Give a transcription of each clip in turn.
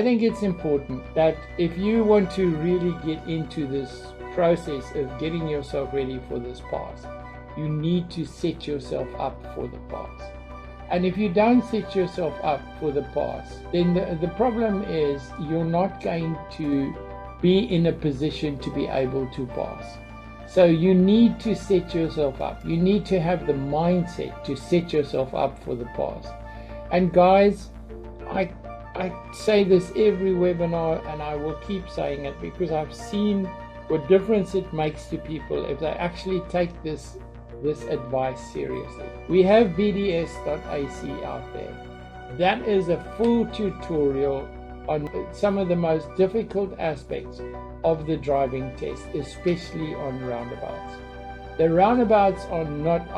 I think it's important that if you want to really get into this process of getting yourself ready for this pass, you need to set yourself up for the pass. And if you don't set yourself up for the pass, then the problem is you're not going to be in a position to be able to pass. So you need to set yourself up. You need to have the mindset to set yourself up for the pass. And guys, I say this every webinar, and I will keep saying it because I've seen what difference it makes to people if they actually take this advice seriously. We have BDS AC out there. That is a full tutorial on some of the most difficult aspects of the driving test, especially on roundabouts. The roundabouts are not,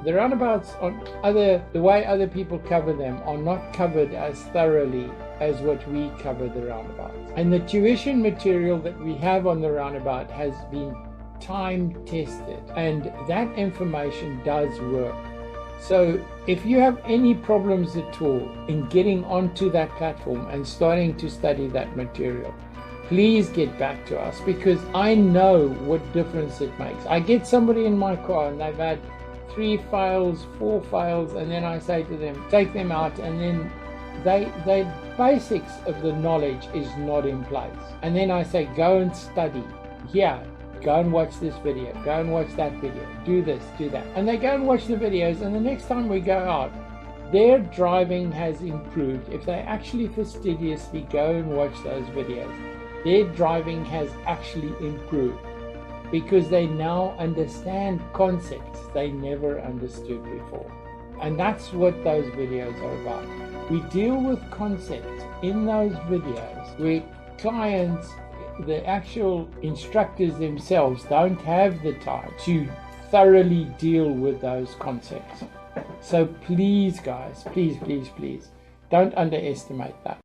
the roundabouts on the way other people cover them are not covered as thoroughly as what we cover the roundabouts. And the tuition material that we have on the roundabout has been time tested, and that information does work. So if you have any problems at all in getting onto that platform and starting to study that material, please get back to us, because I know what difference it makes. I get somebody in my car and they've had 3 files, 4 files, and then I say to them, take them out, and then the basics of the knowledge is not in place. And then I say, go and study. Here, go and watch this video, go and watch that video, do this, do that. And they go and watch the videos, and the next time we go out, their driving has improved. If they actually fastidiously go and watch those videos, their driving has actually improved, because they now understand concepts they never understood before. And that's what those videos are about. We deal with concepts in those videos where clients, the actual instructors themselves, don't have the time to thoroughly deal with those concepts. So please guys, please don't underestimate that.